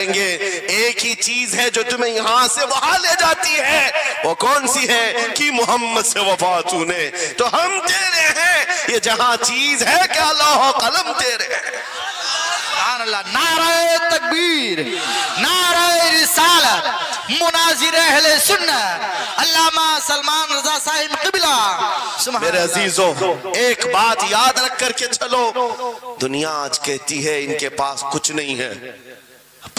ایک ہی چیز ہے جو تمہیں یہاں سے وہاں لے جاتی ہے، وہ کون سی ہے کہ محمد سے وفا تو نے، تو ہم تیرے ہیں، یہ جہاں چیز ہے کیا لوح و قلم تیرے ہیں۔ سبحان اللہ، نعرہ تکبیر، نعرہ رسالت، مناظر اہل سنت علامہ سلمان رضا صاحب قبلہ۔ میرے عزیزو، ایک بات یاد رکھ کر کے چلو، دنیا آج کہتی ہے ان کے پاس کچھ نہیں ہے،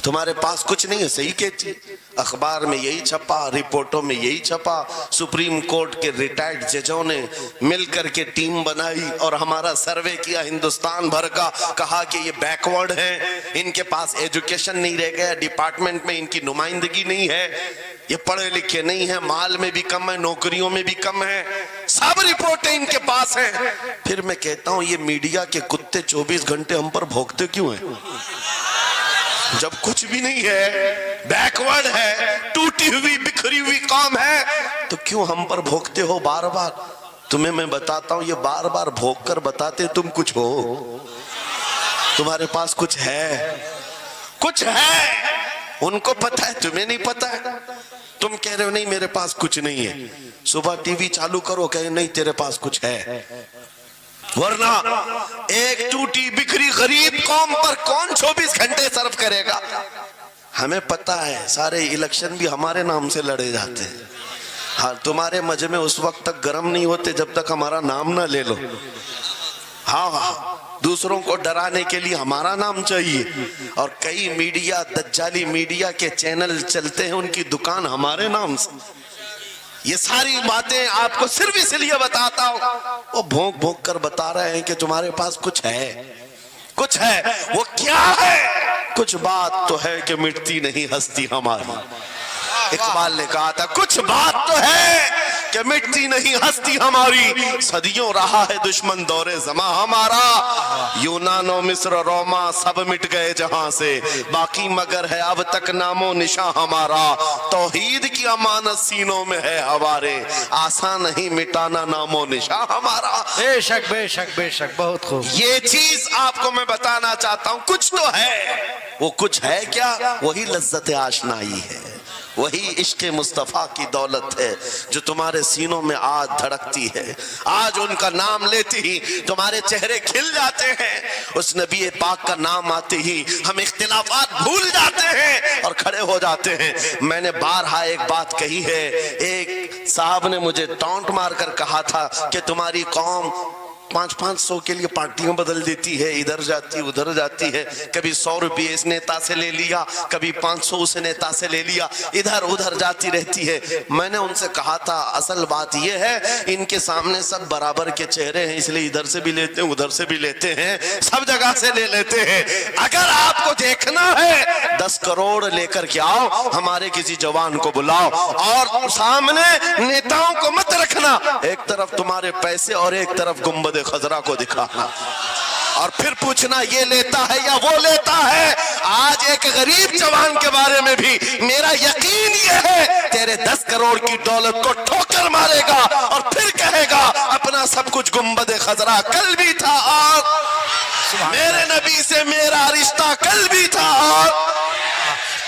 تمہارے پاس کچھ نہیں ہے، صحیح کہتی، اخبار میں یہی چھپا، رپورٹوں میں یہی چھپا، سپریم کورٹ کے ریٹائرڈ ججوں نے مل کر کے ٹیم بنائی اور ہمارا سروے کیا ہندوستان بھر کا، کہا کہ یہ بیکورڈ ہیں، ان کے پاس ایجوکیشن نہیں رہ گیا، ڈپارٹمنٹ میں ان کی نمائندگی نہیں ہے، یہ پڑھے لکھے نہیں ہیں، مال میں بھی کم ہے، نوکریوں میں بھی کم ہے، سب رپورٹیں ان کے پاس ہیں۔ پھر میں کہتا ہوں یہ میڈیا کے کتے 24 گھنٹے ہم پر بھونکتے کیوں ہیں؟ جب کچھ بھی نہیں ہے، بیکورڈ ہے، ٹوٹی ہوئی بکھری ہوئی قوم ہے، تو کیوں ہم پر بھونکتے ہو بار بار؟ تمہیں میں بتاتا ہوں، یہ بار بار بھونک کر بتاتے تم کچھ ہو، تمہارے پاس کچھ ہے، کچھ ہے، ان کو پتہ ہے، تمہیں نہیں پتہ ہے، تم کہہ رہے ہو نہیں میرے پاس کچھ نہیں ہے، صبح ٹی وی چالو کرو کہے نہیں تیرے پاس کچھ ہے، ورنہ ایک ٹوٹی بکھری غریب قوم پر کون 24 گھنٹے صرف کرے گا؟ ہمیں پتہ ہے سارے الیکشن بھی ہمارے نام سے لڑے جاتے ہیں، ہاں تمہارے مجمع اس وقت تک گرم نہیں ہوتے جب تک ہمارا نام نہ لے لو، ہاں دوسروں کو ڈرانے کے لیے ہمارا نام چاہیے، اور کئی میڈیا دجالی میڈیا کے چینل چلتے ہیں ان کی دکان ہمارے نام سے۔ یہ ساری باتیں آپ کو صرف اس لیے بتاتا ہوں، وہ بھونک بھونک کر بتا رہے ہیں کہ تمہارے پاس کچھ ہے، کچھ ہے، وہ کیا ہے؟ کچھ بات تو ہے کہ مٹتی نہیں ہستی ہماری، اقبال نے کہا تھا کچھ بات تو ہے کہ مٹتی نہیں ہستی ہماری، صدیوں رہا ہے دشمن دور زماں ہمارا، یونان و مصر روما سب مٹ گئے جہاں سے، باقی مگر ہے اب تک نام و نشاں ہمارا، توحید کی امانت سینوں میں ہے ہمارے، آسان نہیں مٹانا نام و نشاں ہمارا۔ بے شک بے شک بے شک، بہت خوب۔ یہ چیز آپ کو میں بتانا چاہتا ہوں، کچھ تو ہے، وہ کچھ ہے کیا؟ وہی لذت آشنائی ہے، وہی عشق مصطفیٰ کی دولت ہے جو تمہارے سینوں میں آج دھڑکتی ہے، آج ان کا نام لیتے ہی تمہارے چہرے کھل جاتے ہیں، اس نبی پاک کا نام آتے ہی ہم اختلافات بھول جاتے ہیں اور کھڑے ہو جاتے ہیں۔ میں نے بارہا ایک بات کہی ہے، ایک صاحب نے مجھے ٹونٹ مار کر کہا تھا کہ تمہاری قوم 500 کے لیے پارٹیاں بدل دیتی ہے، ادھر جاتی ادھر جاتی ہے، کبھی 100 روپے اس نیتا سے لے لیا، کبھی 500 اس نیتا سے لے لیا، ادھر ادھر جاتی رہتی ہے۔ میں نے ان سے کہا تھا اصل بات یہ ہے ان کے سامنے سب برابر کے چہرے ہیں، اس لیے ادھر سے بھی لیتے ہیں ادھر سے بھی لیتے ہیں، سب جگہ سے لے لیتے ہیں۔ اگر آپ کو دیکھنا ہے 10 کروڑ لے کر کے آؤ، ہمارے کسی جوان کو بلاؤ اور سامنے نیتاؤں کو مت رکھنا، ایک طرف تمہارے پیسے اور ایک طرف گنبد خضرا کو دکھانا، اور پھر پوچھنا یہ لیتا ہے یا وہ لیتا ہے۔ آج ایک غریب جوان کے بارے میں بھی میرا یقین یہ ہے تیرے 10 کروڑ کی دولت کو ٹھوکر مارے گا اور پھر کہے گا اپنا سب کچھ گنبد خضرا کل بھی تھا اور میرے نبی سے میرا رشتہ کل بھی تھا اور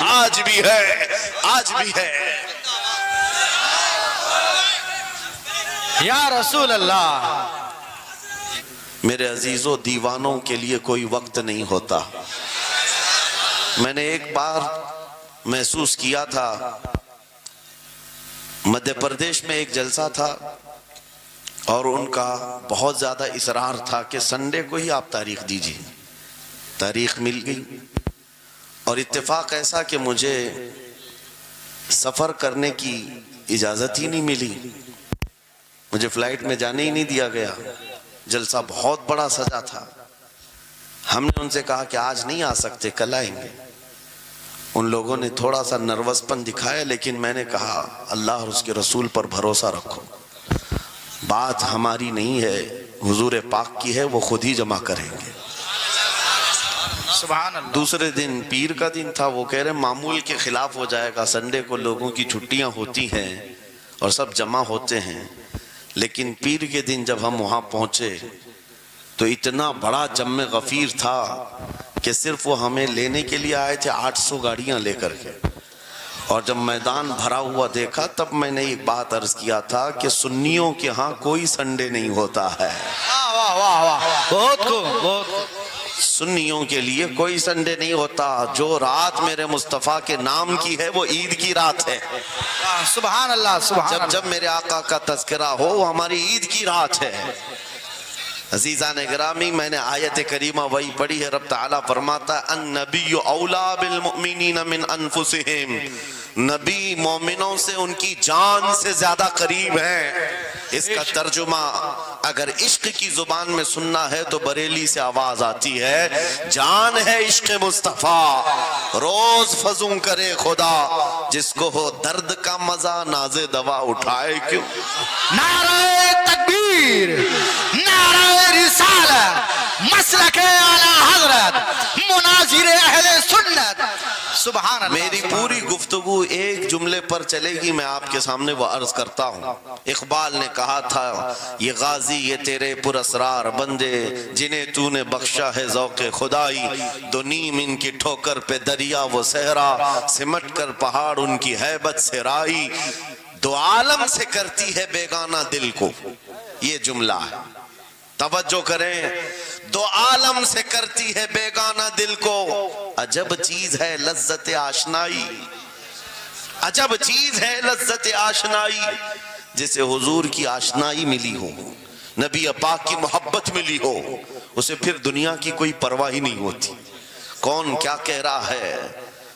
آج بھی ہے، آج بھی ہے۔ یا رسول اللہ۔ میرے عزیزوں، دیوانوں کے لیے کوئی وقت نہیں ہوتا۔ میں نے ایک بار محسوس کیا تھا، مدھیہ پردیش میں ایک جلسہ تھا اور ان کا بہت زیادہ اصرار تھا کہ سنڈے کو ہی آپ تاریخ دیجیے۔ تاریخ مل گئی اور اتفاق ایسا کہ مجھے سفر کرنے کی اجازت ہی نہیں ملی، مجھے فلائٹ میں جانے ہی نہیں دیا گیا، جلسہ بہت بڑا سجا تھا۔ ہم نے ان سے کہا کہ آج نہیں آ سکتے، کل آئیں گے۔ ان لوگوں نے تھوڑا سا نروس پن دکھایا، لیکن میں نے کہا اللہ اور اس کے رسول پر بھروسہ رکھو، بات ہماری نہیں ہے، حضور پاک کی ہے، وہ خود ہی جمع کریں گے۔ سبحان اللہ۔ دوسرے دن پیر کا دن تھا، وہ کہہ رہے معمول کے خلاف ہو جائے گا، سنڈے کو لوگوں کی چھٹیاں ہوتی ہیں اور سب جمع ہوتے ہیں، لیکن پیر کے دن جب ہم وہاں پہنچے تو اتنا بڑا جمع غفیر تھا کہ صرف وہ ہمیں لینے کے لیے آئے تھے 800 گاڑیاں لے کر کے، اور جب میدان بھرا ہوا دیکھا تب میں نے ایک بات عرض کیا تھا کہ سنیوں کے ہاں کوئی سنڈے نہیں ہوتا ہے، واہ واہ واہ واہ، بہت خوب بہت خوب۔ سنیوں کے لیے کوئی سنڈے نہیں ہوتا، جو رات میرے مصطفیٰ کے نام کی ہے وہ عید کی رات ہے، سبحان اللہ سبحان اللہ۔ جب میرے آقا کا تذکرہ ہو وہ ہماری عید کی رات ہے۔ عزیزان گرامی، میں نے آیت کریمہ وہی پڑھی ہے، رب تعالیٰ فرماتا ہے النبی اولا بالمؤمنین من انفسہم، نبی مومنوں سے ان کی جان سے زیادہ قریب ہے۔ اس کا ترجمہ اگر عشق کی زبان میں سننا ہے تو بریلی سے آواز آتی ہے، جان ہے عشق مصطفیٰ روز فزوں کرے خدا، جس کو ہو درد کا مزہ ناز دوا اٹھائے کیوں۔ نعرہ تکبیر، نعرہ رسالت، مسلک اعلی حضرت، مناظر اہل سنت، سبحان اللہ۔ میری پوری گفتگو ایک جملے پر چلے گی، میں آپ کے سامنے وہ عرض کرتا ہوں۔ اقبال نے کہا تھا یہ غازی یہ تیرے پر اسرار بندے، جنہیں تو نے بخشا ہے ذوق خدائی، دو نیم ان کی ٹھوکر پہ دریا وہ صحرا، سمٹ کر پہاڑ ان کی ہیبت سے رائی، دو عالم سے کرتی ہے بیگانہ دل کو۔ یہ جملہ ہے، توجہ کریں، دو عالم سے کرتی ہے بیگانہ دل کو، عجب چیز ہے لذت آشنائی، عجب چیز ہے لذت آشنائی، جسے حضور کی آشنائی ملی ہو، نبی پاک کی محبت ملی ہو، اسے پھر دنیا کی کوئی پرواہ ہی نہیں ہوتی، کون کیا کہہ رہا ہے،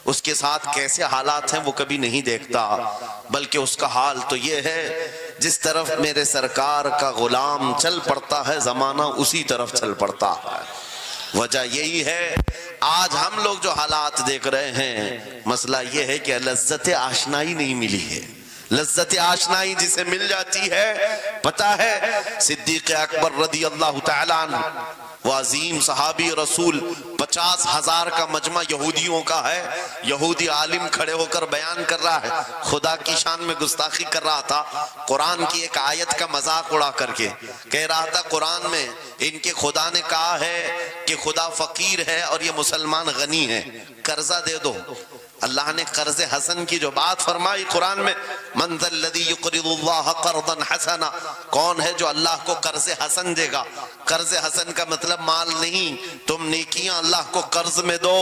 اس کے ساتھ کیسے حالات ہیں وہ کبھی نہیں دیکھتا، بلکہ اس کا حال تو یہ ہے جس طرف میرے سرکار کا غلام چل پڑتا ہے زمانہ اسی طرف چل پڑتا ہے۔ وجہ یہی ہے آج ہم لوگ جو حالات دیکھ رہے ہیں، مسئلہ یہ ہے کہ لذت آشنائی نہیں ملی ہے۔ لذت آشنائی جسے مل جاتی ہے، پتہ ہے صدیق اکبر رضی اللہ تعالیٰ عنہ، وہ عظیم صحابی رسول، 50,000 کا مجمع یہودیوں کا ہے، یہودی عالم کھڑے ہو کر بیان کر رہا ہے، خدا کی شان میں گستاخی کر رہا تھا، قرآن کی ایک آیت کا مذاق اڑا کر کے کہہ رہا تھا قرآن میں ان کے خدا نے کہا ہے کہ خدا فقیر ہے اور یہ مسلمان غنی ہے، قرضہ دے دو۔ اللہ نے قرض حسن کی جو بات فرمائی قرآن میں، من ذا الذی یقرض اللہ قرضا حسنا، کون ہے جو اللہ کو قرض حسن دے گا؟ قرض حسن کا مطلب مال نہیں، تم نیکیاں اللہ کو قرض میں دو،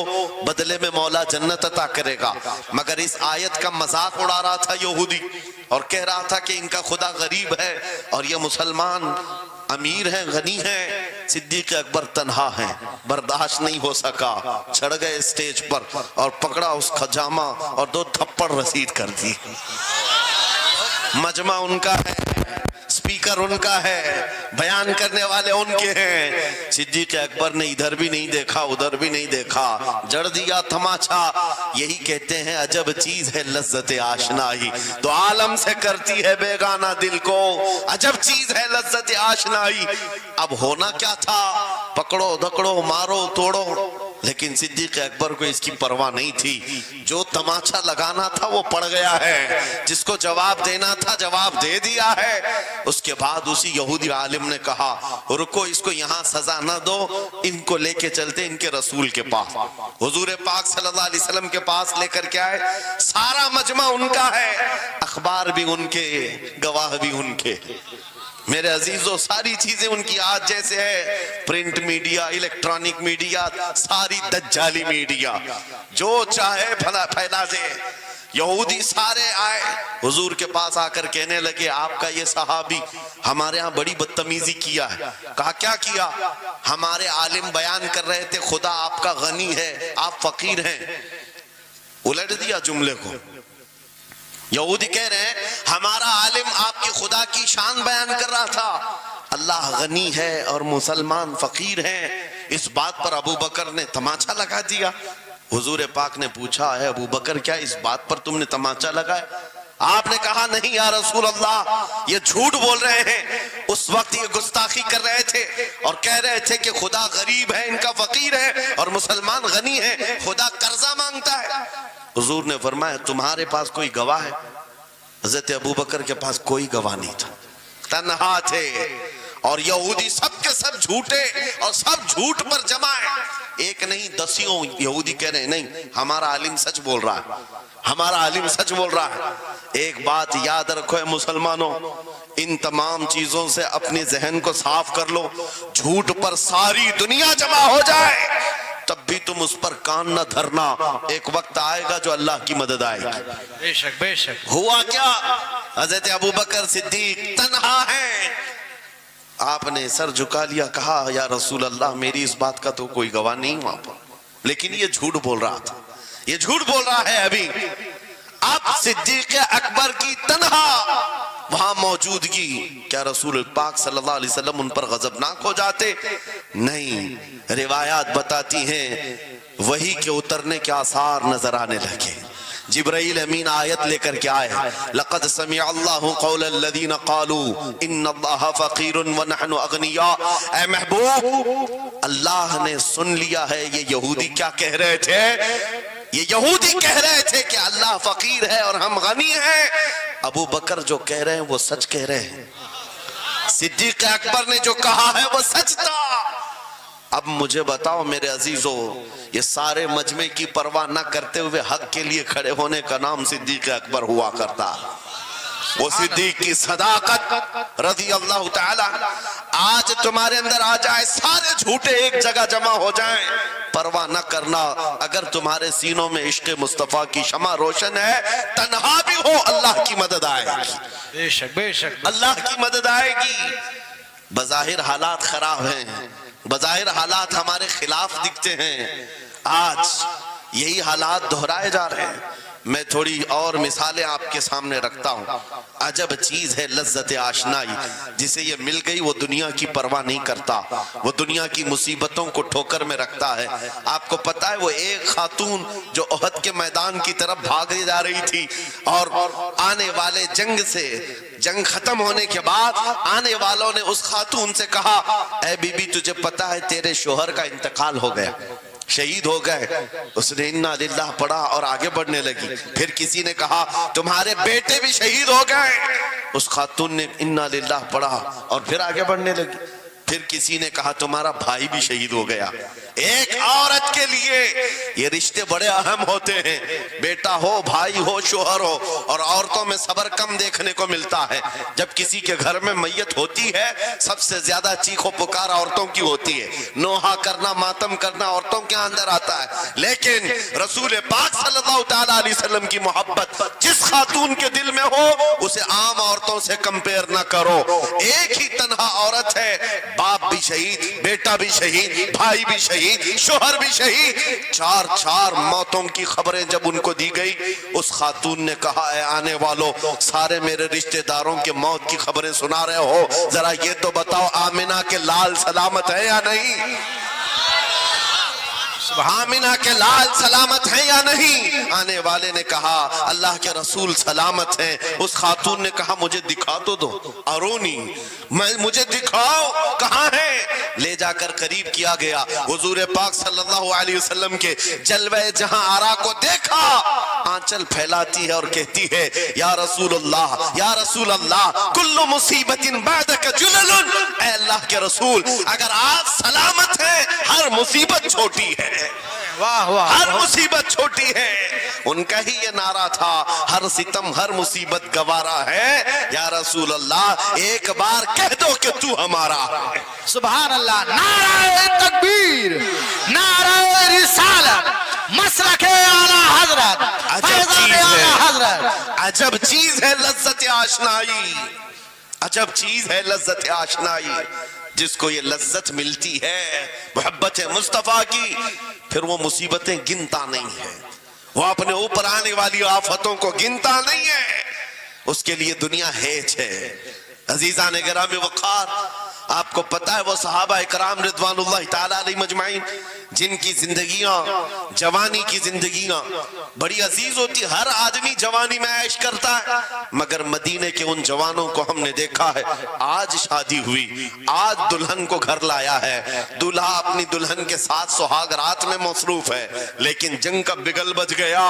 بدلے میں مولا جنت عطا کرے گا۔ مگر اس آیت کا مذاق اڑا رہا تھا یہودی اور کہہ رہا تھا کہ ان کا خدا غریب ہے اور یہ مسلمان امیر ہیں غنی ہیں۔ صدیق اکبر تنہا ہیں، برداشت نہیں ہو سکا، چڑھ گئے اسٹیج پر اور پکڑا اس کا جامہ اور 2 تھپڑ رسید کر دی۔ مجمع ان کا ہے، سپیکر ان کا ہے، بیان کرنے والے ان کے ہیں، صدیق اکبر نے ادھر بھی نہیں دیکھا ادھر بھی نہیں دیکھا، جڑ دیا تماچا۔ یہی کہتے ہیں عجب چیز ہے لذت آشنائی، تو عالم سے کرتی ہے بیگانہ دل کو، عجب چیز ہے لذت آشنائی۔ اب ہونا کیا تھا، پکڑو دکڑو مارو توڑو، لیکن صدیق اکبر کو اس کی پرواہ نہیں تھی، جو تماچا لگانا تھا وہ پڑ گیا ہے، جس کو جواب دینا تھا جواب دے دیا ہے۔ اس کے بعد اسی یہودی عالم نے کہا رکو، اس کو یہاں سزا نہ دو، ان کو لے کے چلتے ان کے رسول کے پاس، حضور پاک صلی اللہ علیہ وسلم کے پاس لے کر کے آئے۔ سارا مجمع ان کا ہے، اخبار بھی ان کے، گواہ بھی ان کے، میرے عزیزوں ساری چیزیں ان کی آج جیسے ہے، پرنٹ میڈیا، الیکٹرانک میڈیا، ساری دجالی میڈیا، جو چاہے پھیلا دے۔ یہودی سارے آئے حضور کے پاس آ کر کہنے لگے آپ کا یہ صحابی ہمارے ہاں بڑی بدتمیزی کیا ہے۔ کہا کیا کیا؟ ہمارے عالم بیان کر رہے تھے خدا آپ کا غنی ہے آپ فقیر ہیں۔ الٹ دیا جملے کو، یہودی کہہ رہے ہیں ہمارا عالم آپ کی خدا کی شان بیان کر رہا تھا، اللہ غنی ہے اور مسلمان فقیر ہیں۔ اس بات پر ابو بکر نے تماچا لگا دیا۔ حضور پاک نے پوچھا ہے ابو بکر کیا اس بات پر تم نے تماچا لگایا؟ آپ نے کہا نہیں یا رسول اللہ، یہ جھوٹ بول رہے ہیں، اس وقت یہ گستاخی کر رہے تھے اور کہہ رہے تھے کہ خدا غریب ہے ان کا فقیر ہے اور مسلمان غنی ہے، خدا قرضہ مانگتا ہے۔ حضور نے فرمایا تمہارے پاس کوئی گواہ ہے؟ حضرت ابو بکر کے پاس کوئی گواہ نہیں تھا، تنہا تھے، اور یہودی سب کے سب جھوٹے اور سب جھوٹ پر جمع ہے۔ ایک نہیں دسیوں یہودی کہہ رہے ہیں نہیں ہمارا عالم سچ بول رہا ہے، ہمارا عالم سچ بول رہا ہے۔ ایک بات یاد رکھو اے مسلمانوں، ان تمام چیزوں سے اپنے ذہن کو صاف کر لو۔ جھوٹ پر ساری دنیا جمع ہو جائے تب بھی تم اس پر کان نہ دھرنا، ایک وقت آئے گا جو اللہ کی مدد آئے گی۔ بے شک بے شک۔ ہوا کیا؟ حضرت ابوبکر صدیق تنہا ہیں، آپ نے سر جھکا لیا، کہا یا رسول اللہ میری اس بات کا تو کوئی گواہ نہیں وہاں پر، لیکن یہ جھوٹ بول رہا تھا، یہ جھوٹ بول رہا ہے ابھی۔ اب صدیق اکبر کی تنہا وہاں موجودگی، کیا رسول پاک صلی اللہ علیہ وسلم ان پر غضبناک ہو جاتے؟ نہیں، روایات بتاتی ہیں وحی کے اترنے کے آثار نظر آنے لگے۔ جبرائیل امین آیت لے کر کے آئے، لقد سمع اللہ قول الذین قالوا ان اللہ فقیر ونحن اغنیاء۔ اے محبوب، اللہ نے سن لیا ہے یہ یہودی کیا کہہ رہے تھے، یہ یہودی کہہ رہے تھے کہ اللہ فقیر ہے اور ہم غنی ہیں۔ ابو بکر جو کہہ رہے ہیں وہ سچ کہہ رہے ہیں، صدیق اکبر نے جو کہا ہے وہ سچ تھا۔ اب مجھے بتاؤ میرے عزیزو، یہ سارے مجمع کی پرواہ نہ کرتے ہوئے حق کے لیے کھڑے ہونے کا نام صدیق اکبر ہوا کرتا۔ وہ صدیق کی صداقت رضی اللہ تعالی آج تمہارے اندر آ جائے، سارے جھوٹے ایک جگہ جمع ہو جائیں، پرواہ نہ کرنا، اگر تمہارے سینوں میں عشق مصطفیٰ کی شمع روشن ہے، تنہا بھی ہو اللہ کی مدد آئے گی، بے شک بے شک، اللہ کی مدد آئے گی۔ بظاہر حالات خراب ہیں، بظاہر حالات ہمارے خلاف دکھتے ہیں، آج یہی حالات دہرائے جا رہے ہیں۔ میں تھوڑی اور مثالیں آپ کے سامنے رکھتا ہوں۔ عجب چیز ہے لذت آشنائی، جسے یہ مل گئی وہ دنیا کی پرواہ نہیں کرتا، وہ دنیا کی مصیبتوں کو ٹھوکر میں رکھتا ہے۔ آپ کو پتا ہے وہ ایک خاتون جو احد کے میدان کی طرف بھاگے جا رہی تھی، اور آنے والے جنگ سے، جنگ ختم ہونے کے بعد آنے والوں نے اس خاتون سے کہا اے بی بی تجھے پتا ہے تیرے شوہر کا انتقال ہو گیا، شہید ہو گئے۔ اس نے انا للہ پڑھا اور آگے بڑھنے لگی۔ پھر کسی نے کہا تمہارے بیٹے بھی شہید ہو گئے، اس خاتون نے انا للہ پڑھا اور پھر آگے بڑھنے لگی۔ پھر کسی نے کہا تمہارا بھائی بھی شہید ہو گیا۔ ایک عورت کے لیے یہ رشتے بڑے اہم ہوتے ہیں، بیٹا ہو، بھائی ہو، شوہر ہو، اور عورتوں میں صبر کم دیکھنے کو ملتا ہے۔ جب کسی کے گھر میں میت ہوتی ہے سب سے زیادہ چیخ و پکار عورتوں کی ہوتی ہے، نوحہ کرنا، ماتم کرنا عورتوں کے اندر آتا ہے۔ لیکن رسول پاک صلی اللہ تعالیٰ علیہ وسلم کی محبت جس خاتون کے دل میں ہو اسے عام عورتوں سے کمپیر نہ کرو۔ ایک ہی تنہا عورت ہے، باپ بھی شہید، بیٹا بھی شہید، بھائی بھی شہید، شوہر بھی شہید، چار موتوں کی خبریں جب ان کو دی گئی، اس خاتون نے کہا اے آنے والوں، سارے میرے رشتہ داروں کے موت کی خبریں سنا رہے ہو، ذرا یہ تو بتاؤ آمنہ کے لال سلامت ہے یا نہیں؟ آمنہ کے لال سلامت ہیں یا نہیں؟ آنے والے نے کہا اللہ کے رسول سلامت ہیں۔ اس خاتون نے کہا مجھے دکھا تو دو، ارونی، مجھے دکھاؤ کہاں ہے۔ لے جا کر قریب کیا گیا، حضور پاک صلی اللہ علیہ وسلم کے جلوہ جہاں آرا کو دیکھا، آنچل پھیلاتی ہے اور کہتی ہے یا رسول اللہ، یا رسول اللہ، کل مصیبت بعدک جلل۔ اے اللہ کے رسول، اگر آپ سلامت ہیں ہر مصیبت چھوٹی ہے، واہ واہ، ہر مصیبت چھوٹی ہے۔ ان کا ہی یہ نعرہ تھا، ہر ستم ہر مصیبت گوارا ہے، یا رسول اللہ ایک بار کہہ دو کہ تو ہمارا ہے۔ سبحان اللہ، نعرہ تکبیر، نعرہ رسالت، مسلک اعلی حضرت، فیضان اعلی حضرت۔ عجب چیز ہے لذت آشنائی، عجب چیز ہے لذت آشنائی۔ جس کو یہ لذت ملتی ہے محبت مصطفیٰ کی، پھر وہ مصیبتیں گنتا نہیں ہے، وہ اپنے اوپر آنے والی آفتوں کو گنتا نہیں ہے، اس کے لیے دنیا ہیچ ہے۔ عزیزان گرامی وقار، آپ کو پتہ ہے وہ صحابہ اکرام رضوان اللہ تعالیٰ علیہ مجمعین جن کی زندگیاں، جوانی کی زندگیاں بڑی عزیز ہوتی، ہر آدمی جوانی میں عیش کرتا ہے، مگر مدینے کے ان جوانوں کو ہم نے دیکھا ہے آج شادی ہوئی، آج دلہن کو گھر لایا ہے، دلہا اپنی دلہن کے ساتھ سہاگ رات میں مصروف ہے، لیکن جنگ کا بگل بج گیا،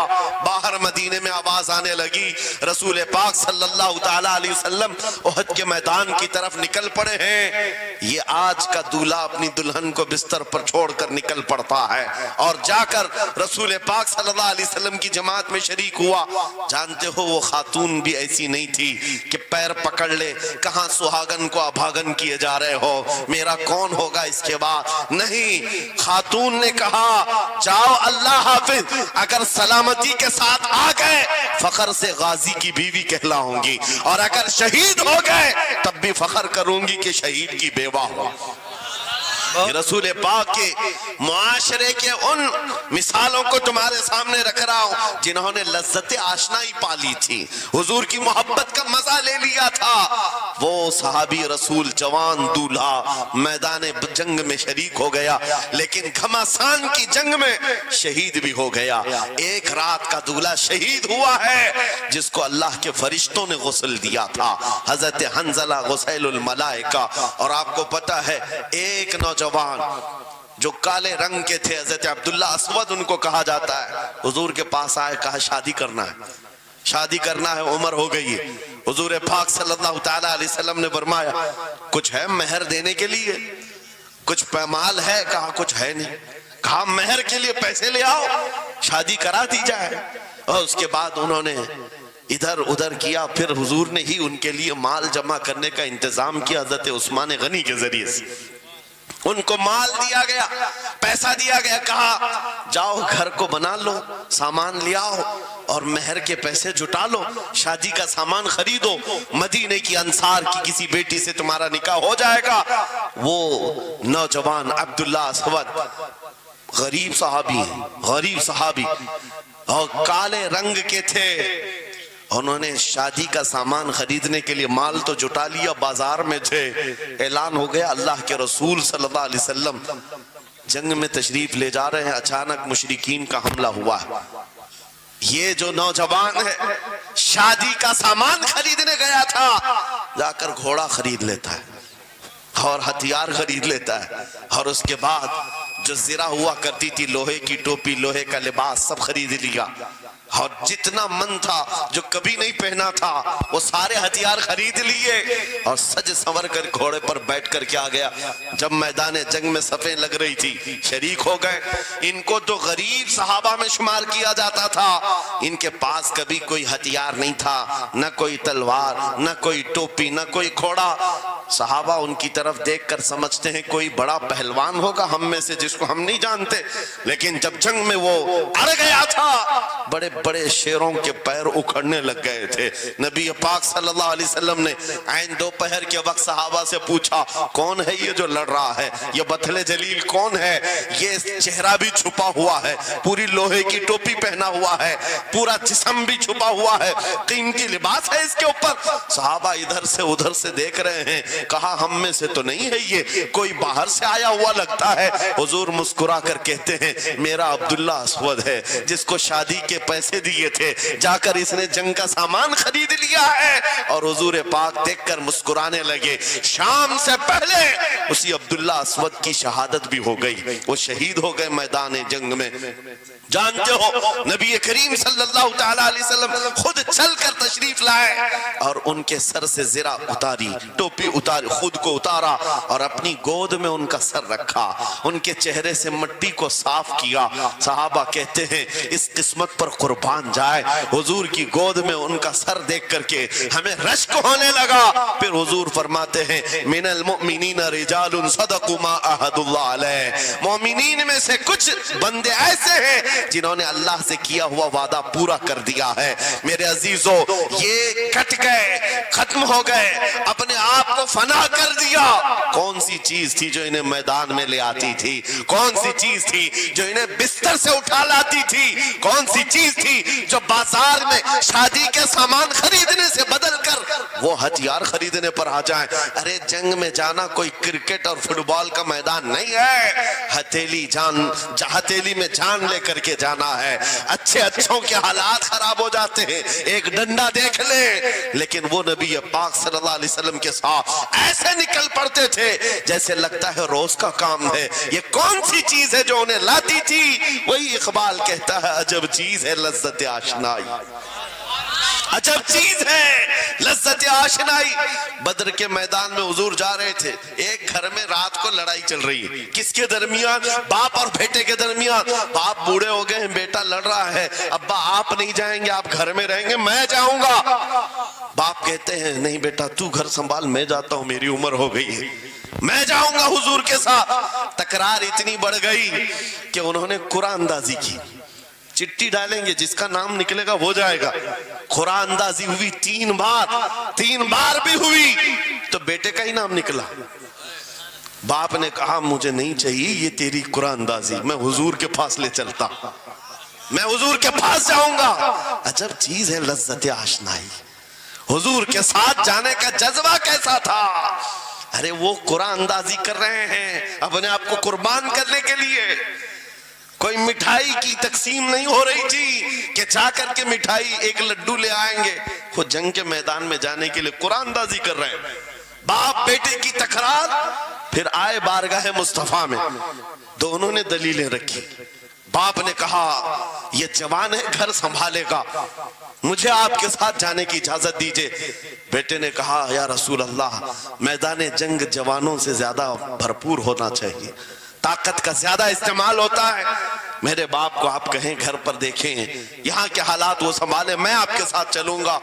باہر مدینے میں آواز آنے لگی، رسول پاک صلی اللہ تعالیٰ علیہ وسلم احد کے میدان کی طرف نکل پڑے ہیں۔ یہ آج کا دولہا اپنی دلہن کو بستر پر چھوڑ کر نکل پڑا پڑتا ہے اور جا کر رسول پاک صلی اللہ علیہ وسلم کی جماعت میں شریک ہوا. جانتے ہو وہ خاتون بھی ایسی نہیں تھی کہ پیر پکڑ لے, کہاں سہاگن کو ابھاگن کیے جا رہے ہو, میرا کون ہوگا اس کے بعد. نہیں, خاتون نے کہا جاؤ اللہ حافظ, اگر سلامتی کے ساتھ آ گئے فخر سے غازی کی بیوی کہلاؤں گی, اور اگر شہید ہو گئے تب بھی فخر کروں گی کہ شہید کی بیوہ ہو. رسول پاک کے معاشرے کے ان مثالوں کو تمہارے سامنے رکھ رہا ہوں جنہوں نے لذت آشنائی پالی تھی, حضور کی محبت کا مزہ لے لیا تھا. وہ صحابی رسول جوان دولہا میدان جنگ میں شریک ہو گیا, لیکن گھمسان کی جنگ میں شہید بھی ہو گیا. ایک رات کا دولہا شہید ہوا ہے جس کو اللہ کے فرشتوں نے غسل دیا تھا, حضرت حنظلہ غسیل الملائکہ. اور آپ کو پتا ہے ایک نوجوان جو کالے رنگ کے تھے, حضرت عبداللہ اسود ان کو کہا جاتا ہے, حضور کے پاس آئے, کہا شادی کرنا ہے, شادی کرنا ہے, عمر ہو گئی ہے. حضور پاک صلی اللہ تعالیٰ علیہ وسلم نے فرمایا کچھ ہے مہر دینے کے لیے, کچھ پیمال ہے, کہا کچھ ہے نہیں. کہا مہر کے لیے پیسے لے آؤ, شادی کرا دی جائے. اور اس کے بعد انہوں نے ادھر ادھر کیا, پھر حضور نے ہی ان کے لیے مال جمع کرنے کا انتظام کیا حضرت عثمان غنی کے ذریعے سے. ان کو مال دیا گیا, پیسہ دیا گیا, کہا جاؤ گھر کو بنا لو, سامان لے آؤ اور مہر کے پیسے جٹا لو, شادی کا سامان خریدو, مدینے کی انصار کی کسی بیٹی سے تمہارا نکاح ہو جائے گا. وہ نوجوان عبداللہ اسود غریب صحابی, غریب صحابی اور کالے رنگ کے تھے, انہوں نے شادی کا سامان خریدنے کے لیے مال تو جٹا لیا, بازار میں تھے, اعلان ہو گیا اللہ کے رسول صلی اللہ علیہ وسلم جنگ میں تشریف لے جا رہے ہیں, اچانک مشرکین کا حملہ ہوا ہے. یہ جو نوجوان ہے شادی کا سامان خریدنے گیا تھا, جا کر گھوڑا خرید لیتا ہے اور ہتھیار خرید لیتا ہے, اور اس کے بعد جو زرہ ہوا کرتی تھی, لوہے کی ٹوپی, لوہے کا لباس سب خرید لیا, اور جتنا من تھا جو کبھی نہیں پہنا تھا وہ سارے ہتھیار خرید لیے, اور سج سنور کر گھوڑے پر بیٹھ کر کے آ گیا. جب میدان جنگ میں صفیں لگ رہی تھی شریک ہو گئے. ان کو تو غریب صحابہ میں شمار کیا جاتا تھا, ان کے پاس کبھی کوئی ہتھیار نہیں تھا, نہ کوئی تلوار, نہ کوئی ٹوپی, نہ کوئی گھوڑا. صحابہ ان کی طرف دیکھ کر سمجھتے ہیں کوئی بڑا پہلوان ہوگا ہم میں سے جس کو ہم نہیں جانتے, لیکن جب جنگ میں وہ اڑ گیا تھا بڑے بڑے شیروں کے پیر اکھڑنے لگ گئے تھے. نبی پاک صلی اللہ علیہ وسلم نے عین دوپہر کے وقت صحابہ سے پوچھا کون ہے یہ جو لڑ رہا ہے, یہ بطل جلیل کون ہے, یہ چہرہ بھی چھپا ہوا ہے, پوری لوہے کی ٹوپی پہنا ہوا ہے, پورا جسم بھی چھپا ہوا ہے, قیمتی لباس ہے اس کے اوپر. صحابہ ادھر سے ادھر سے دیکھ رہے ہیں, کہا ہم میں سے تو نہیں ہے, یہ کوئی باہر سے آیا ہوا لگتا ہے. حضور مسکرا کر کہتے ہیں میرا عبداللہ اسود ہے جس کو شادی کے پیسے دیے تھے, جا کر اس نے جنگ کا سامان خرید لیا ہے. اور حضور پاک دیکھ کر مسکرانے لگے. شام سے پہلے اسی عبداللہ اسود کی شہادت بھی ہو گئی, وہ شہید ہو گئے میدان جنگ میں. جانتے ہو نبی کریم صلی اللہ تعالیٰ علیہ وسلم خود چل کر تشریف لائے اور ان کے سر سے زرہ اتاری, ٹوپی اتاری, خود کو اتارا اور اپنی گود میں ان کا سر رکھا, ان کے چہرے سے مٹی کو صاف کیا. صحابہ کہتے ہیں اس قسمت پر قربان جائے, حضور کی گود میں ان کا سر دیکھ کر کے ہمیں رشک ہونے لگا. پھر حضور فرماتے ہیں من المؤمنین رجال صدقوا ما عہد اللہ علیہ, مومنین میں سے کچھ بندے ایسے ہیں جنہوں نے اللہ سے کیا ہوا وعدہ پورا کر دیا ہے. میرے عزیزو یہ کٹ گئے, ختم ہو گئے, اپنے آپ کو فنا کر دیا. کون سی چیز تھی جو انہیں میدان میں لے آتی تھی, کون سی چیز تھی جو انہیں بستر سے اٹھا لاتی تھی, کون سی چیز تھی جو بازار میں شادی کے سامان خریدنے سے بدل کر وہ ہتھیار خریدنے پر آ جائیں. ارے جنگ میں جانا کوئی کرکٹ اور فٹ بال کا میدان نہیں ہے, ہتھیلی میں جان لے کر کے جانا ہے. اچھے اچھوں کے حالات خراب ہو جاتے ہیں, ایک ڈنڈا دیکھ لے, لیکن وہ نبی پاک صلی اللہ علیہ وسلم کے ساتھ ایسے نکل پڑتے تھے جیسے لگتا ہے روز کا کام ہے. یہ کون سی چیز ہے جو انہیں لاتی تھی؟ وہی اقبال کہتا ہے عجب چیز ہے لذت آشنائی. عجب چیز ہے لذت آشنائی. بدر کے میدان میں حضور جا رہے تھے, ایک گھر میں رات کو لڑائی چل رہی ہے. کس کے درمیان؟ باپ اور بیٹے کے درمیان. باپ بوڑھے ہو گئے ہیں, بیٹا لڑ رہا ہے. ابا آپ نہیں جائیں گے, آپ گھر میں رہیں گے, میں جاؤں گا. باپ کہتے ہیں نہیں بیٹا تو گھر سنبھال, میں جاتا ہوں, میری عمر ہو گئی ہے, میں جاؤں گا حضور کے ساتھ. تکرار اتنی بڑھ گئی کہ انہوں نے قرآن اندازی کی. چٹی ڈالیں گے, جس کا نام نکلے گا وہ جائے گا. قرآن اندازی ہوئی 3 بار بھی ہوئی تو بیٹے کا ہی نام نکلا. باپ نے کہا مجھے نہیں چاہیے یہ تیری قرآن اندازی, میں حضور کے پاس لے چلتا, میں حضور کے پاس جاؤں گا. عجب چیز ہے لذت آشنائی. حضور کے ساتھ جانے کا جذبہ کیسا تھا. ارے وہ قرآن اندازی کر رہے ہیں اپنے آپ کو قربان کرنے کے لیے. کوئی مٹھائی کی تقسیم نہیں ہو رہی تھی کہ جا کر کے مٹھائی ایک لڈو لے آئیں گے. وہ جنگ کے میدان میں جانے کے لیے قرآن اندازی کر رہے ہیں. باپ بیٹے کی تکرار. پھر آئے بارگاہ مصطفیٰ میں, دونوں نے دلیلیں رکھی. باپ نے کہا یہ جوان ہے, گھر سنبھالے گا, مجھے آپ کے ساتھ جانے کی اجازت دیجئے. بیٹے نے کہا یا رسول اللہ میدان جنگ جوانوں سے زیادہ بھرپور ہونا چاہیے, طاقت کا زیادہ استعمال ہوتا ہے. میرے باپ کو آپ کہیں گھر پر دیکھیں, یہاں کے حالات وہ سنبھالیں, میں آپ کے ساتھ چلوں گا.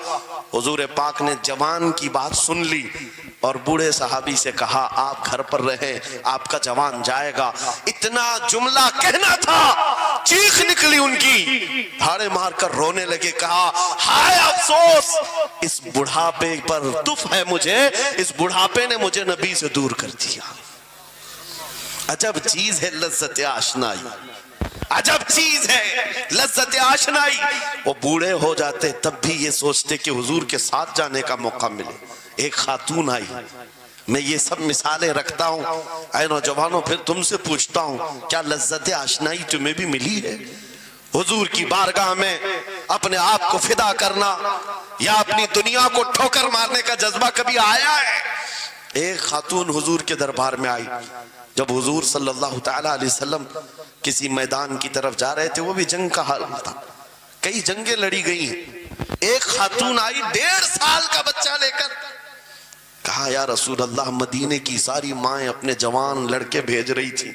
حضور پاک نے جوان کی بات سن لی اور بوڑھے صحابی سے کہا آپ گھر پر رہیں, آپ کا جوان جائے گا. اتنا جملہ کہنا تھا, چیخ نکلی ان کی, دھاڑے مار کر رونے لگے. کہا ہائے افسوس, اس بڑھاپے پر دف ہے مجھے, اس بڑھاپے نے مجھے نبی سے دور کر دیا. عجب چیز ہے لذت آشنائی, عجب چیز ہے لذت آشنائی. وہ بوڑھے ہو جاتے تب بھی یہ سوچتے کہ حضور کے ساتھ جانے کا موقع ملے. ایک خاتون آئی, میں یہ سب مثالیں رکھتا ہوں. اے نوجوانوں پھر تم سے پوچھتا ہوں کیا لذت آشنائی تمہیں بھی ملی ہے؟ حضور کی بارگاہ میں اپنے آپ کو فدا کرنا یا اپنی دنیا کو ٹھوکر مارنے کا جذبہ کبھی آیا ہے؟ ایک خاتون حضور کے دربار میں آئی. جب حضور صلی اللہ تعالیٰ علیہ وسلم کسی میدان کی طرف جا رہے تھے, وہ بھی جنگ کا حال تھا, کئی جنگیں لڑی گئی ہیں. ایک خاتون آئی 1.5 سال کا بچہ لے کر. کہا یا رسول اللہ مدینے کی ساری مائیں اپنے جوان لڑکے بھیج رہی تھی,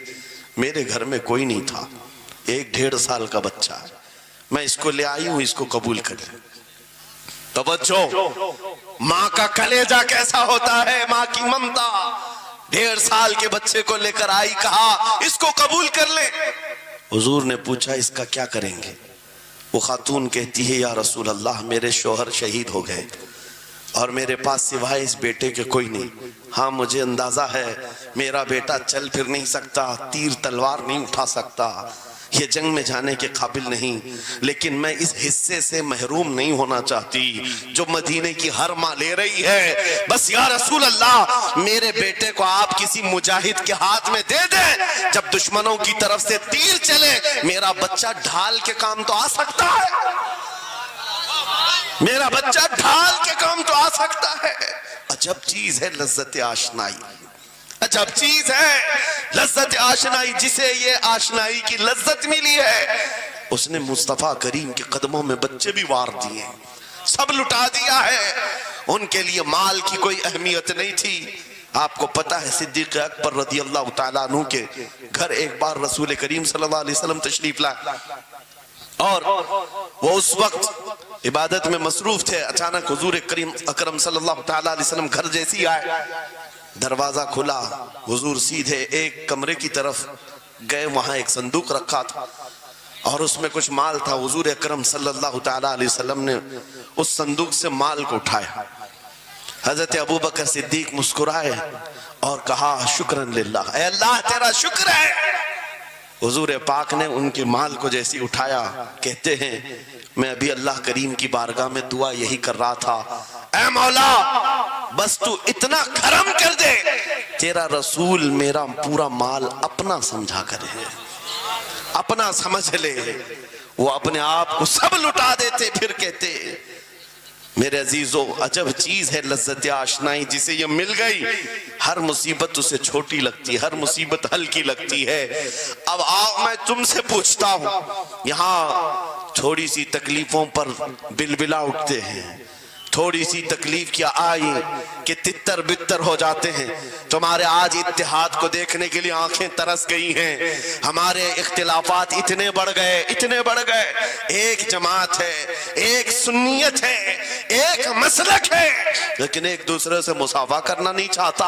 میرے گھر میں کوئی نہیں تھا, ایک 1.5 سال کا بچہ ہے, میں اس کو لے آئی ہوں, اس کو قبول کر لیں. توجہ, ماں کا کلیجہ کیسا ہوتا ہے, ماں کی ممتا. 1.5 سال کے بچے کو لے کر آئی, کہا اس کو قبول کر لیں. حضور نے پوچھا اس کا کیا کریں گے؟ وہ خاتون کہتی ہے یا رسول اللہ میرے شوہر شہید ہو گئے اور میرے پاس سوائے اس بیٹے کے کوئی نہیں. ہاں مجھے اندازہ ہے میرا بیٹا چل پھر نہیں سکتا, تیر تلوار نہیں اٹھا سکتا, یہ جنگ میں جانے کے قابل نہیں, لیکن میں اس حصے سے محروم نہیں ہونا چاہتی جو مدینے کی ہر ماں لے رہی ہے. بس یا رسول اللہ میرے بیٹے کو آپ کسی مجاہد کے ہاتھ میں دے دیں, جب دشمنوں کی طرف سے تیر چلے میرا بچہ ڈھال کے کام تو آ سکتا ہے, میرا بچہ ڈھال کے کام تو آ سکتا ہے. عجب چیز ہے لذت آشنائی, عجب چیز ہے لذت آشنائی. جسے یہ آشنائی کی لذت ملی ہے اس نے مصطفیٰ کریم کے قدموں میں بچے بھی وار دیے, سب لٹا دیا ہے. ان کے لیے مال کی کوئی اہمیت نہیں تھی. آپ کو پتہ ہے صدیق اکبر رضی اللہ تعالیٰ عنہ کے گھر ایک بار رسول کریم صلی اللہ علیہ وسلم تشریف لائے اور وہ اس وقت عبادت میں مصروف تھے. اچانک حضور کریم اکرم صلی اللہ تعالیٰ علیہ وسلم گھر جیسی آئے, دروازہ کھلا, حضور سیدھے ایک کمرے کی طرف گئے, وہاں ایک صندوق رکھا تھا اور اس میں کچھ مال تھا. حضور اکرم صلی اللہ تعالیٰ علیہ وسلم نے اس صندوق سے مال کو اٹھایا. حضرت ابوبکر صدیق مسکرائے اور کہا شکرن للہ, اے اللہ تیرا شکر ہے. حضور پاک نے ان کے مال کو جیسی اٹھایا, کہتے ہیں میں ابھی اللہ کریم کی بارگاہ میں دعا یہی کر رہا تھا, اے مولا بس تو اتنا کرم کر دے تیرا رسول میرا پورا مال اپنا سمجھا کرے, اپنا سمجھ لے. وہ اپنے آپ کو سب لٹا دیتے, پھر کہتے میرے عزیزو عجب چیز ہے لذت آشنائی، جسے یہ مل گئی ہر مصیبت اسے چھوٹی لگتی ہے، ہر مصیبت ہلکی لگتی ہے۔ اب آؤ میں تم سے پوچھتا ہوں، یہاں تھوڑی سی تکلیفوں پر بلبلا اٹھتے ہیں، تھوڑی سی تکلیف کیا آئی کہ تتر بتر ہو جاتے ہیں۔ تمہارے آج اتحاد کو دیکھنے کے لیے آنکھیں ترس گئی ہیں، ہمارے اختلافات اتنے بڑھ گئے، اتنے بڑھ گئے۔ ایک جماعت ہے، ایک سنیت ہے، ایک مسلک ہے، لیکن ایک دوسرے سے مصافحہ کرنا نہیں چاہتا،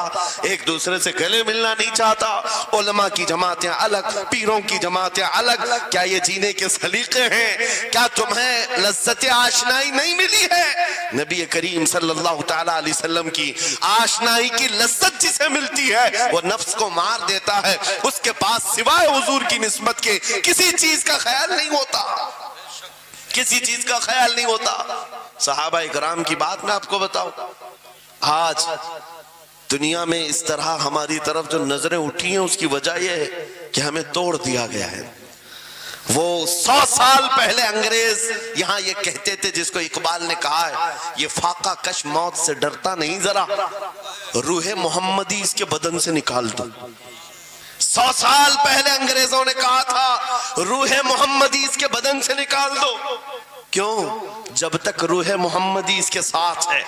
ایک دوسرے سے گلے ملنا نہیں چاہتا۔ علماء کی جماعتیں الگ، پیروں کی جماعتیں الگ۔ کیا یہ جینے کے سلیقے ہیں؟ کیا تمہیں لذت آشنائی نہیں ملی ہے؟ نبی کریم صلی اللہ تعالیٰ علیہ وسلم کی آشنائی کی لذت جسے ملتی ہے وہ نفس کو مار دیتا ہے، اس کے پاس سوائے حضور کی نسبت کے کسی چیز کا خیال نہیں ہوتا، کسی چیز کا خیال نہیں ہوتا۔ صحابہ اکرام کی بات میں آپ کو بتاؤں، آج دنیا میں اس طرح ہماری طرف جو نظریں اٹھی ہیں اس کی وجہ یہ ہے کہ ہمیں توڑ دیا گیا ہے۔ وہ 100 سال پہلے انگریز یہاں یہ کہتے تھے، جس کو اقبال نے کہا ہے، یہ فاقہ کش موت سے ڈرتا نہیں، ذرا روح محمدی اس کے بدن سے نکال دو۔ 100 سال پہلے انگریزوں نے کہا تھا روح محمدی اس کے بدن سے نکال دو۔ کیوں؟ جب تک روح محمدی اس کے ساتھ ہے،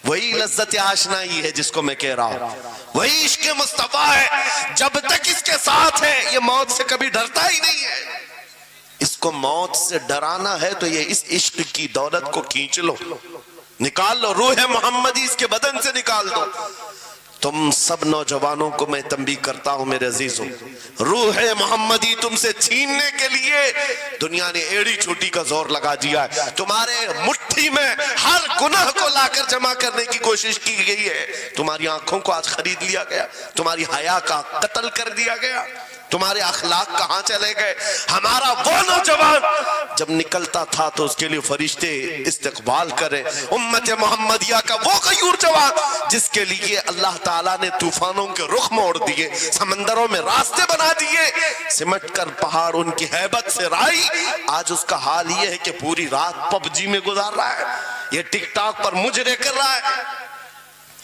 وہی لذت آشنائی ہے جس کو میں کہہ رہا ہوں، وہی عشق مصطفیٰ ہے۔ جب تک اس کے ساتھ ہے یہ موت سے کبھی ڈرتا ہی نہیں ہے۔ اس کو موت سے ڈرانا ہے تو یہ اس عشق کی دولت کو کھینچ لو، نکال لو، روح محمدی اس کے بدن سے نکال دو۔ تم سب نوجوانوں کو میں تنبیہ کرتا ہوں میرے عزیزوں، روح محمدی تم سے چھیننے کے لیے دنیا نے ایڑی چھوٹی کا زور لگا دیا ہے۔ تمہارے مٹھی میں ہر گناہ کو لا کر جمع کرنے کی کوشش کی گئی ہے۔ تمہاری آنکھوں کو آج خرید لیا گیا، تمہاری حیا کا قتل کر دیا گیا، تمہارے اخلاق کہاں چلے گئے؟ ہمارا وہ نوجوان جب نکلتا تھا تو اس کے لیے فرشتے استقبال کرے، امت محمدیہ کا وہ غیور جوان جس کے لیے اللہ تعالیٰ نے طوفانوں کے رخ موڑ دیے، سمندروں میں راستے بنا دیے، سمٹ کر پہاڑ ان کی ہیبت سے رائی۔ آج اس کا حال یہ ہے کہ پوری رات پب جی میں گزار رہا ہے، یہ ٹک ٹاک پر مجرے کر رہا ہے۔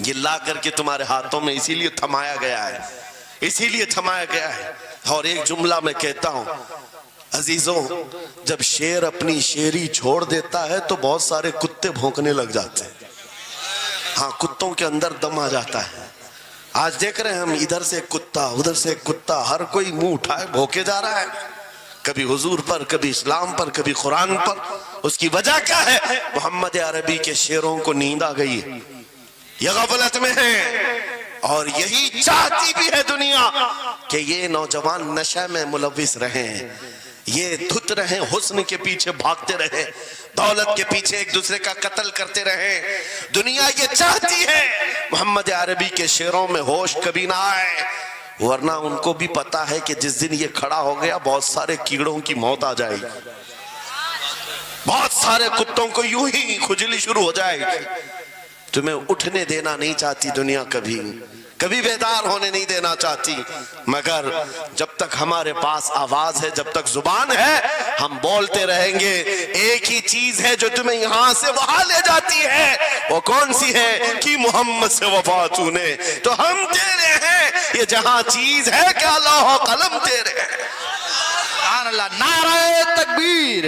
یہ لا کر کے تمہارے ہاتھوں میں اسی لیے تھمایا گیا ہے، اسی لیے تھمایا گیا ہے۔ اور ایک جملہ میں کہتا ہوں عزیزوں، جب شیر اپنی شیری چھوڑ دیتا ہے تو بہت سارے کتے بھونکنے لگ جاتے ہیں۔ ہاں، کتوں کے اندر دم آ جاتا ہے۔ آج دیکھ رہے ہیں ہم، ادھر سے کتا، ادھر سے کتا، ہر کوئی منہ اٹھائے بھونکے جا رہا ہے، کبھی حضور پر، کبھی اسلام پر، کبھی قرآن پر۔ اس کی وجہ کیا ہے؟ محمد عربی کے شیروں کو نیند آ گئی ہے، یہ غفلت میں ہے، اور یہی چاہتی بھی ہے دنیا کہ یہ نوجوان نشہ میں ملوث رہیں، یہ دھت رہیں، حسن کے پیچھے بھاگتے رہیں، دولت کے پیچھے ایک دوسرے کا قتل کرتے رہیں۔ دنیا یہ چاہتی ہے محمد عربی کے شعروں میں ہوش کبھی نہ آئے، ورنہ ان کو بھی پتا ہے کہ جس دن یہ کھڑا ہو گیا بہت سارے کیڑوں کی موت آ جائے گی، بہت سارے کتوں کو یوں ہی کھجلی شروع ہو جائے گی۔ تمہیں اٹھنے دینا نہیں چاہتی دنیا، کبھی کبھی بیدار ہونے نہیں دینا چاہتی، مگر جب تک ہمارے پاس آواز ہے، جب تک زبان ہے، ہم بولتے رہیں گے۔ ایک ہی چیز ہے جو تمہیں یہاں سے وہاں لے جاتی ہے، وہ کون سی ہے؟ کہ محمد سے وفا تو نے، تو ہم تیرے ہیں، یہ جہاں چیز ہے کہ لوح و قلم تیرے ہیں۔ سبحان اللہ، نعرہ تکبیر،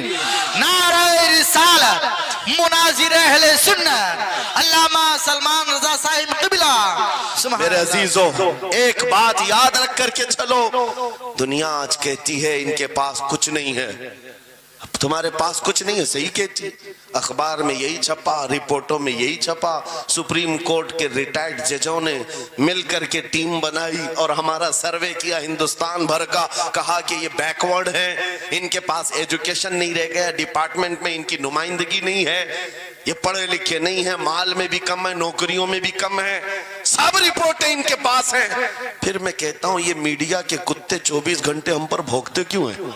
نعرہ رسالت، مناظر اہل سنت، علامہ سلمان رضا صاحب قبلہ۔ میرے عزیزوں، ایک بات یاد رکھ کر کے چلو، دنیا آج کہتی ہے ان کے پاس کچھ نہیں ہے، تمہارے پاس کچھ نہیں ہے، صحیح کہتی، اخبار میں یہی چھپا، رپورٹوں میں یہی چھپا، سپریم کورٹ کے ریٹائرڈ ججوں نے مل کر کے ٹیم بنائی اور ہمارا سروے کیا ہندوستان بھر کا، کہا کہ یہ بیکورڈ ہیں، ان کے پاس ایجوکیشن نہیں رہ گیا، ڈپارٹمنٹ میں ان کی نمائندگی نہیں ہے، یہ پڑھے لکھے نہیں ہیں، مال میں بھی کم ہے، نوکریوں میں بھی کم ہے، سب رپورٹیں ان کے پاس ہیں۔ پھر میں کہتا ہوں یہ میڈیا کے کتے 24 گھنٹے ہم پر بھونکتے کیوں ہیں؟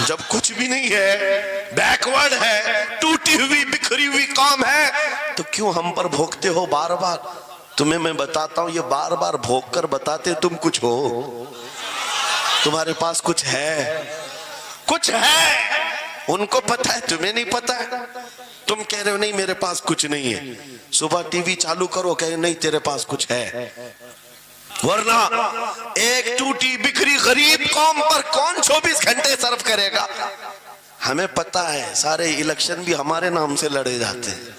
جب کچھ بھی نہیں ہے، بیکورڈ ہے، ٹوٹی ہوئی بکھری ہوئی قوم ہے، تو کیوں ہم پر بھونکتے ہو بار بار؟ تمہیں میں بتاتا ہوں، یہ بار بار بھونک کر بتاتے تم کچھ ہو، تمہارے پاس کچھ ہے، کچھ ہے، ان کو پتا ہے تمہیں نہیں پتا ہے. تم کہہ رہے ہو نہیں میرے پاس کچھ نہیں ہے, صبح ٹی وی چالو کرو کہے نہیں تیرے پاس کچھ ہے. ورنہ ایک ٹوٹی بکھری غریب قوم پر کون 24 گھنٹے صرف کرے گا. ہمیں پتا ہے سارے الیکشن بھی ہمارے نام سے لڑے جاتے ہیں.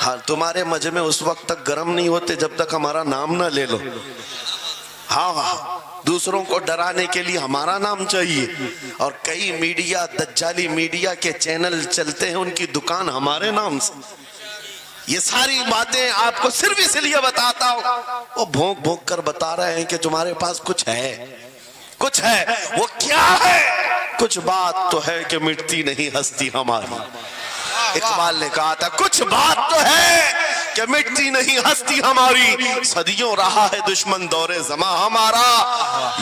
ہاں تمہارے مجمع اس وقت تک گرم نہیں ہوتے جب تک ہمارا نام نہ لے لو. ہاں دوسروں کو ڈرانے کے لیے ہمارا نام چاہیے, اور کئی میڈیا دجالی میڈیا کے چینل چلتے ہیں ان کی دکان ہمارے نام سے. یہ ساری باتیں آپ کو صرف اس لیے بتاتا ہوں, وہ بھونک بھونک کر بتا رہے ہیں کہ تمہارے پاس کچھ ہے, کچھ ہے. وہ کیا ہے؟ کچھ بات تو ہے کہ مٹتی نہیں ہستی ہماری. اقبال نے کہا تھا کچھ بات تو ہے کہ مٹتی نہیں ہستی ہماری. صدیوں رہا ہے دشمن دور زماں ہمارا,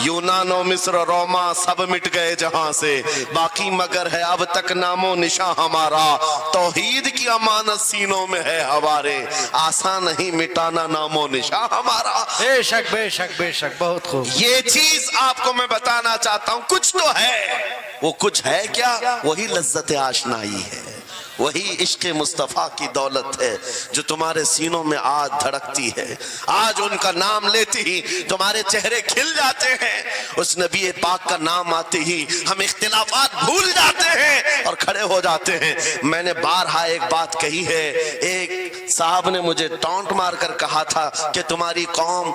یونان و مصر روما سب مٹ گئے جہاں سے, باقی مگر ہے اب تک نام و نشاں ہمارا. توحید کی امانت سینوں میں ہے ہمارے, آسان نہیں مٹانا نام و نشاں ہمارا. بے شک بے شک بے شک, بہت خوب. یہ چیز آپ کو میں بتانا چاہتا ہوں, کچھ تو ہے. وہ کچھ ہے کیا؟ وہی لذت آشنائی ہے, وہی عشق مصطفیٰ کی دولت ہے جو تمہارے سینوں میں آج دھڑکتی ہے. آج ان کا نام لیتے ہی تمہارے چہرے کھل جاتے ہیں, اس نبی پاک کا نام آتے ہی ہم اختلافات بھول جاتے ہیں اور کھڑے ہو جاتے ہیں. میں نے بارہا ایک بات کہی ہے, ایک صاحب نے مجھے ٹونٹ مار کر کہا تھا کہ تمہاری قوم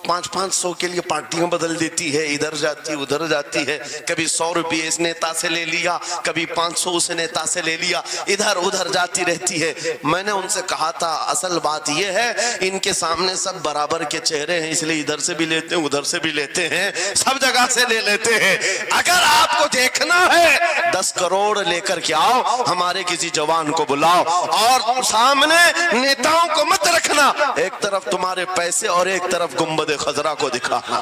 500 کے لیے پارٹیاں بدل دیتی ہے, ادھر جاتی ادھر جاتی ہے, کبھی 100 روپے اس نیتا سے لے لیا, کبھی 500 اس نیتا سے لے لیا, ادھر ادھر جاتی رہتی ہے. میں نے ان سے کہا تھا اصل بات یہ ہے ان کے سامنے سب برابر کے چہرے ہیں, اس لیے ادھر سے بھی لیتے ہیں ادھر سے بھی لیتے ہیں, سب جگہ سے لے لیتے ہیں. اگر آپ کو دیکھنا ہے 10 کروڑ لے کر کے آؤ, ہمارے کسی جوان کو بلاؤ اور سامنے نیتاؤں کو مت رکھنا, ایک طرف تمہارے پیسے اور ایک طرف گنبد خضرا کو دکھانا,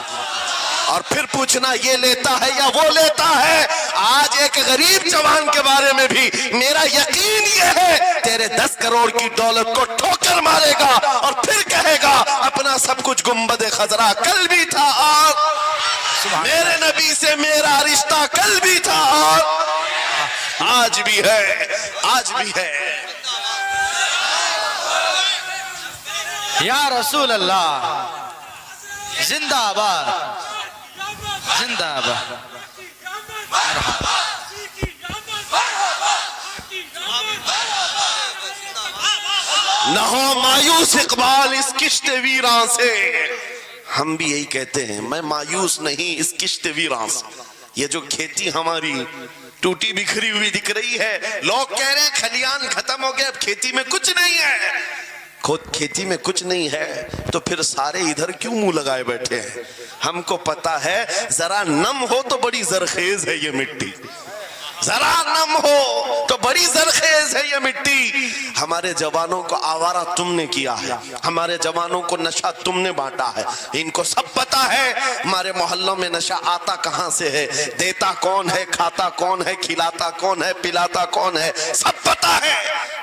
اور پھر پوچھنا یہ لیتا ہے یا وہ لیتا ہے. آج ایک غریب جوان کے بارے میں بھی میرا یقین یہ ہے تیرے 10 کروڑ کی دولت کو ٹھوکر مارے گا اور پھر کہے گا اپنا سب کچھ گنبد خضرا کل بھی تھا اور میرے نبی سے میرا رشتہ کل بھی تھا اور آج بھی ہے, آج بھی ہے. یا رسول اللہ زندہ آباد, زندہ آباد. نہ ہو مایوس اقبال اس کشت ویراں سے. ہم بھی یہی کہتے ہیں, میں مایوس نہیں اس کشت ویراں سے. یہ جو کھیتی ہماری ٹوٹی بکھری ہوئی دکھ رہی ہے, لوگ کہہ رہے ہیں کھلیان ختم ہو گئے, اب کھیتی میں کچھ نہیں ہے. کھیتی میں کچھ نہیں ہے تو پھر سارے ادھر کیوں منہ لگائے بیٹھے ہیں؟ ہم کو پتا ہے ذرا نم ہو تو بڑی زرخیز ہے یہ مٹی, ذرا نم ہو تو بڑی زرخیز ہے یہ مٹی. ہمارے جوانوں کو آوارہ تم نے کیا ہے, ہمارے جوانوں کو نشہ تم نے بانٹا ہے. ان کو سب پتا ہے ہمارے محلوں میں نشہ آتا کہاں سے ہے, دیتا کون ہے, کھاتا کون ہے, کھلاتا کون ہے, پلاتا کون ہے, سب پتا ہے.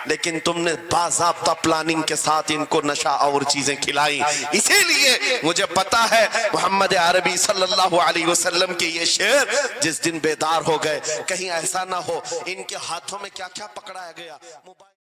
لیکن تم نے باضابطہ پلاننگ کے ساتھ ان کو نشہ اور چیزیں کھلائی. اسی لیے مجھے پتا ہے محمد عربی صلی اللہ علیہ وسلم کے یہ شعر جس دن بیدار ہو گئے, کہیں ایسا نہ ہو ان کے ہاتھوں میں کیا کیا پکڑایا گیا.